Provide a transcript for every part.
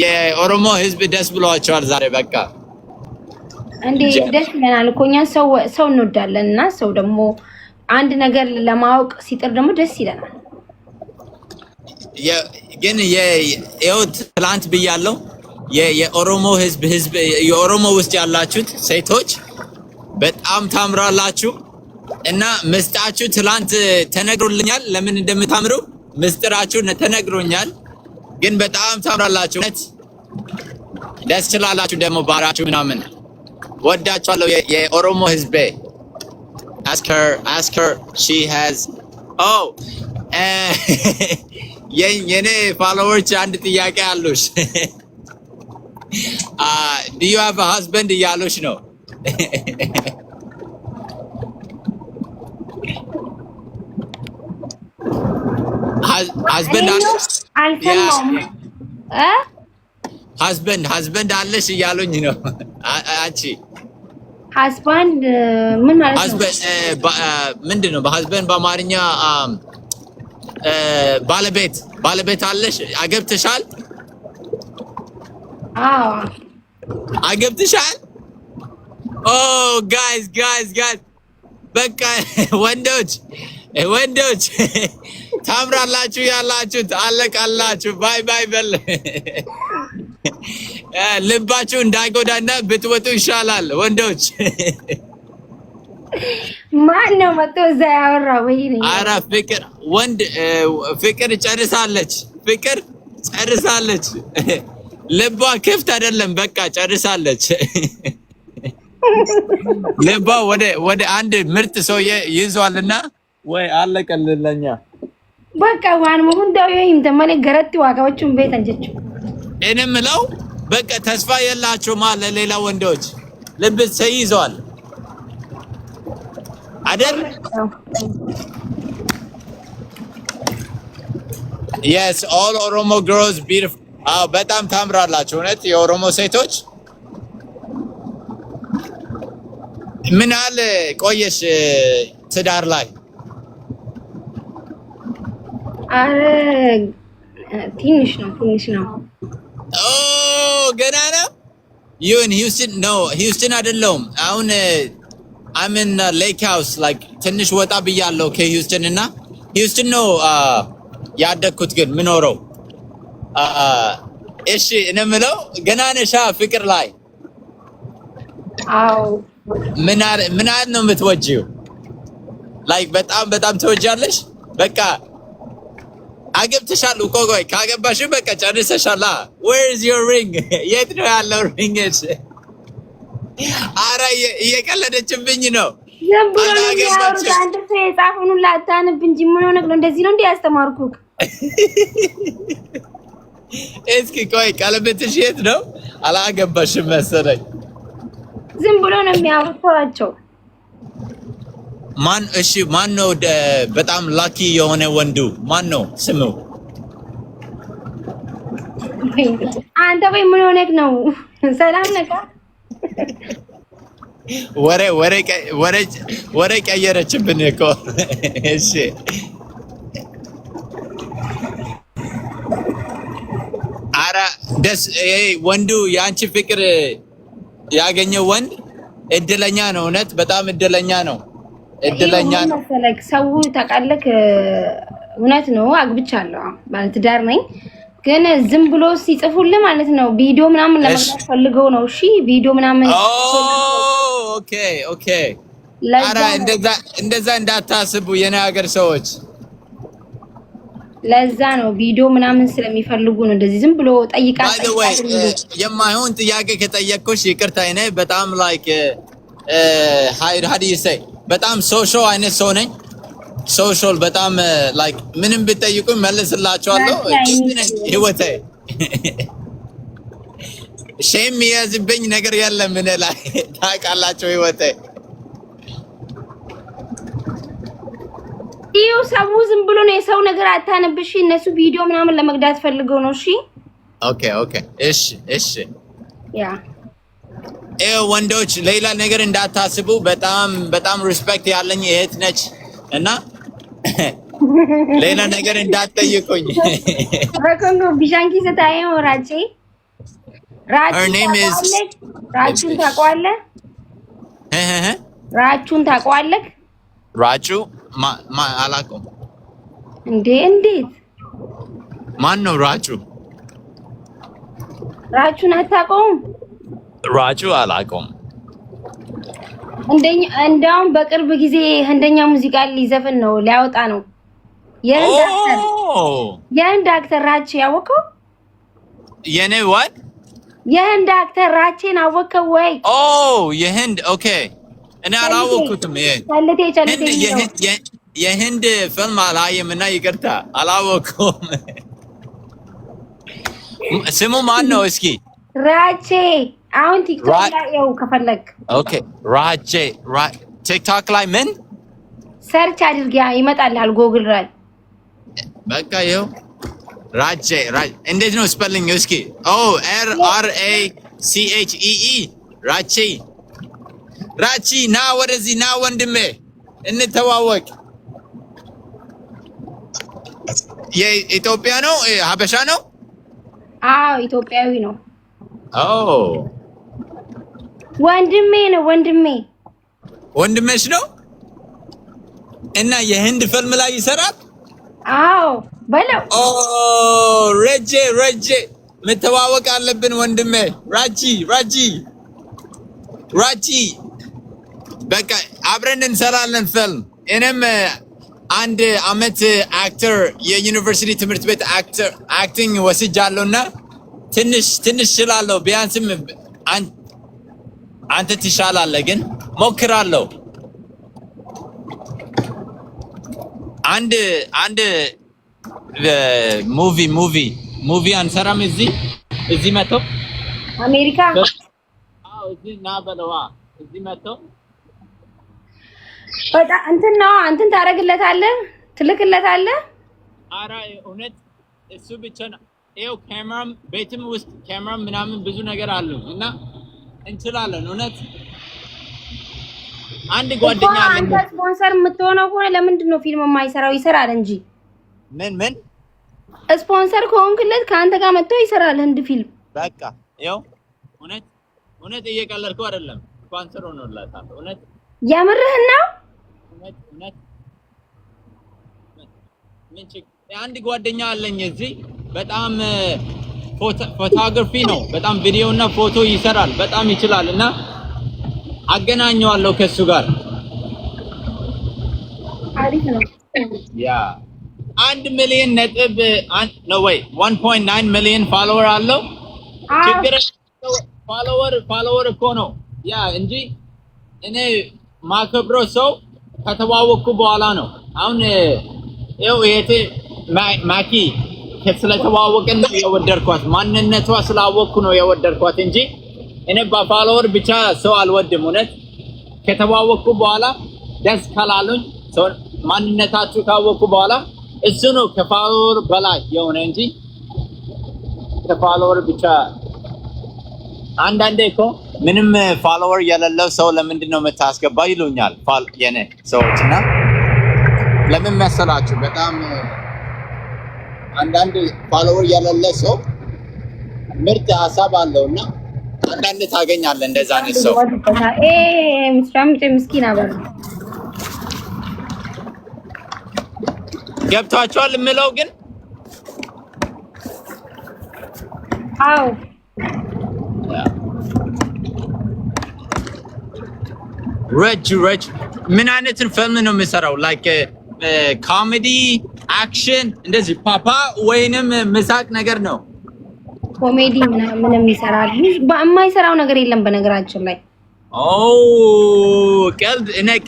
የኦሮሞ ህዝብ ደስ ብሏቸዋል ዛሬ። በቃ እንዴ ደስ ይለናል እኮ እኛ ሰው እንወዳለን እና ሰው ደግሞ አንድ ነገር ለማወቅ ሲጥር ደግሞ ደስ ይለናል። ግን ይኸው ትላንት ብያለሁ የኦሮሞ ህዝብ የኦሮሞ ውስጥ ያላችሁት ሴቶች በጣም ታምራላችሁ እና ምስጣችሁ ትላንት ተነግሮልኛል። ለምን እንደምታምሩ ምስጥራችሁ ተነግሮኛል። ግን በጣም ታምራላችሁ። ደስ ትላላችሁ ደግሞ ባራችሁ ምናምን ወዳችኋለሁ። የኦሮሞ ህዝብ ask her she has የኔ ፎሎወርስ አንድ ጥያቄ አሉሽ። do you have a husband እያሉሽ ነው። husband husband አለሽ እያሉኝ ነው። አንቺ husband ምን ማለት ነው? husband ምንድን ነው በhusband በአማርኛ? ባለቤት አለሽ? አገብተሻል? አገብተሻል? ጋይስ በቃ ወንዶች ታምራላችሁ ያላችሁት አለቃላችሁ። ባይ በል ልባችሁ እንዳይጎዳና ብትወጡ ይሻላል ወንዶች። ማን ነው መጥቶ እዛ ያወራው? ወይኔ ኧረ ፍቅር ጨርሳለች። ልቧ ክፍት አይደለም፣ በቃ ጨርሳለች። ልቧ ወደ አንድ ምርጥ ሰው ይዟልና ወይ አለቀልለኛ በቃ ዋን ሙንዳው ይሄን ተማለ ገረጥ ዋጋዎቹን ቤት እንጀቹ እኔም ነው በቃ ተስፋ የላችሁም ለሌላ ወንዶች። ልብ ተይዟል አይደል? Yes, all Oromo girls beautiful. በጣም ታምራላችሁ እውነት የኦሮሞ ሴቶች። ምን አለ ቆየሽ ትዳር ላይ? አረ ትንሽ ነው። ገና ነው። ይሁን ሂውስተን አይደለም አሁን I'm in Lake House, like ትንሽ ወጣ ብያለሁ ከሂውስተን እና ሂውስተን ነው ያደግኩት ግን ምኖረው። እሺ እኔ የምለው ገና ነሻ ፍቅር ላይ? አዎ። ምን አይነት ነው የምትወጂው? like በጣም ትወጃለሽ? በቃ አገብተሻል እኮ። ቆይ ካገባሽ በቃ ጨርሰሻል። where is your ring? የት ነው ያለው ሪንግሽ? አረ እየቀለደችብኝ ነው። አንተ የጻፉን ላታንብ እንጂ ምን ሆነህ ነው? እንደዚህ ነው እንዴ ያስተማርኩህ? እስኪ ቆይ ቀለበትሽ የት ነው? አላገባሽም መሰለኝ። ዝም ብሎ ነው የሚያወጣቸው። ማን ነው በጣም ላኪ የሆነ ወንዱ ማን ነው ስሙ? አንተ ወይ ምን ሆነህ ነው? ሰላም ነካ ወሬ ቀየረችብን እኮ። እሺ አረ ደስ ወንዱ የአንቺ ፍቅር ያገኘው ወንድ እድለኛ ነው። እውነት በጣም እድለኛ ነው። ሰው ታውቃለህ፣ እውነት ነው። አግብቻለሁ፣ ባለትዳር ነኝ። ግን ዝም ብሎ ሲጽፉልህ ማለት ነው ቪዲዮ ምናምን ለማግኘት ፈልገው ነው። እሺ ቪዲዮ ምናምን ኦኬ። አረ እንደዛ እንዳታስቡ የኔ ሀገር ሰዎች። ለዛ ነው ቪዲዮ ምናምን ስለሚፈልጉ ነው እንደዚህ ዝም ብሎ ጠይቃለሁ። የማይሆን ጥያቄ ከጠየቅኩሽ ይቅርታ። እኔ በጣም like how do you say በጣም ሶሻል አይነት ሰው ነኝ። ሶሻል በጣም like ምንም ብትጠይቁኝ መልስላችኋለሁ። ህይወቴ ሼም የሚያዝብኝ ነገር የለም እኔ ላይ ታውቃላችሁ። ህይወቴ ይኸው ሰው ዝም ብሎ ነው የሰው ነገር አታነብሽ። እነሱ ቪዲዮ ምናምን ለመግዳት ፈልገው ነው። እሺ ኦኬ እሺ ወንዶች ሌላ ነገር እንዳታስቡ። በጣም ሪስፔክት ያለኝ እህት ነች እና ሌላ ነገር እንዳትጠይቁኝ። ረከንጎ ቢሻንኪ ስታየው ራቼ Her name is ራቹን ታውቀዋለህ? ራቹን ታውቀዋለህ? ራቹ አላውቀውም። እንዴት ማን ነው ራቹ? ራቹን አታውቀውም? ራቹ አላውቀውም። እንደውም በቅርብ ጊዜ ህንደኛ ሙዚቃ ሊዘፍን ነው ሊያወጣ ነው። የህንድ አክተር ራቼ ያወቀው? የኔ what? የህንድ አክተር ራቼን አወቀው ወይ? የህንድ ኦኬ። እኔ አላወኩትም። የህንድ ፊልም አላየም እና ይቅርታ አላወኩም። ስሙ ማን ነው እስኪ? ራቼ አሁን ቲክቶክ ላይ ያው ከፈለክ ኦኬ። ራቼ ቲክቶክ ላይ ምን ሰርች አድርጊያ ይመጣልሃል ጎግል ላይ በቃ ይኸው ራቼ እንዴት ነው ስፔሊንግ እስኪ? RRACHEE ራቼ ና ወደዚህ ና ወንድሜ እንተዋወቅ። የኢትዮጵያ ነው ሀበሻ ነው? አዎ ኢትዮጵያዊ ነው። ወንድሜ ነው ወንድሜሽ ነው። እና የህንድ ፊልም ላይ ይሰራል? አዎ በለው። ረጄ መተዋወቅ አለብን ወንድሜ። ራቺ በቃ አብረን እንሰራለን ፊልም። እኔም አንድ አመት አክተር የዩኒቨርሲቲ ትምህርት ቤት አክቲንግ ወስጃለሁና ትንሽ እችላለሁ። ቢያንስም አንተ ትሻላለህ፣ ግን ሞክራለሁ። አንድ ሙቪ አንሰራም እዚህ መጥቶ አሜሪካ እዚህ ና በለዋ እዚህ መጥቶ በጣም እንትን ታደርግለታለህ፣ ትልክለታለህ። ኧረ እውነት እሱ ብቻ ነው። ይኸው ካሜራም ቤትም ውስጥ ካሜራም ምናምን ብዙ ነገር አለው እና እንችላለን። እውነት አንድ ጓደኛ አለኝ። አንተ ስፖንሰር የምትሆነው ከሆነ ለምንድን ነው ፊልም የማይሰራው? ይሰራል እንጂ ምን ስፖንሰር ከሆንክለት ከአንተ ጋር መጥቶ ይሰራል ህንድ ፊልም። በቃ ይኸው እውነት እየቀለድኩ አይደለም። ስፖንሰር ሆኖላታል። እውነት የምርህን ነው? እውነት አንድ ጓደኛ አለኝ እዚህ በጣም ፎቶግራፊ ነው። በጣም ቪዲዮ እና ፎቶ ይሰራል። በጣም ይችላል እና አገናኘዋለሁ ከሱ ጋር። አሪፍ ነው። ያ 1 ሚሊዮን ነጥብ ነው ወይ 1.9 ሚሊዮን ፎሎወር አለው። ችግር ፎሎወር እኮ ነው ያ እንጂ እኔ ማከብረው ሰው ከተዋወቅኩ በኋላ ነው። አሁን ይኸው እህቴ ማኪ ስለተዋወቅን ነው የወደድኳት። ማንነቷ ስላወቅኩ ነው የወደድኳት እንጂ እኔ በፎሎወር ብቻ ሰው አልወድም። እውነት ከተዋወቅኩ በኋላ ደስ ካላሉኝ ሰው ማንነታችሁ ካወቅኩ በኋላ እሱ ነው ከፎሎወር በላይ የሆነ እንጂ ከፎሎወር ብቻ። አንዳንዴ እኮ ምንም ፎሎወር የሌለው ሰው ለምንድን ነው የምታስገባ ይሉኛል የኔ ሰዎች። እና ለምን መሰላችሁ? በጣም አንዳንድ ፎሎወር የሌለ ሰው ምርጥ ሀሳብ አለውና አንዳንድ ታገኛለህ እንደዛ አይነት ሰው። ምስኪን አበር ገብቷቸዋል የምለው ግን አዎ ረጅ ምን አይነትን ፊልም ነው የምሰራው? ላይክ ኮሜዲ፣ አክሽን እንደዚህ ፓፓ ወይንም ምሳቅ ነገር ነው? ኮሜዲ ምንም ይሰራል። የማይሰራው ነገር የለም በነገራችን ላይ።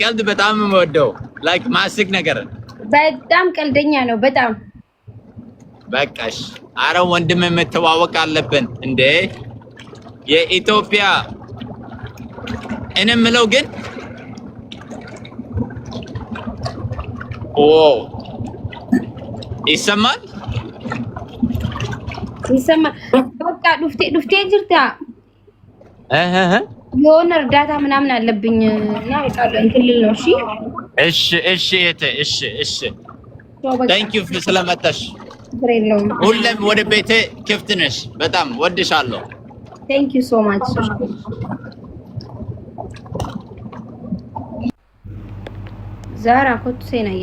ቀልድ በጣም የምወደው ላይክ ማስቅ ነገር። በጣም ቀልደኛ ነው በጣም። በቃሽ። አረ ወንድም መተዋወቅ አለብን እንዴ የኢትዮጵያ። እኔ የምለው ግን ይሰማል። በቃ ዱፍቴ ጅርታ የሆነ እርዳታ ምናምን አለብኝ እና በቃ እንትን ልል ነው። እሺ እሺ ታንክ ዩ ስለመጣሽ ሁሌም ወደ ቤቴ ክፍት ነሽ በጣም ወድሻለሁ ታንክ ዩ ሶ ማች ዛራ ኮቱ ሴናዬ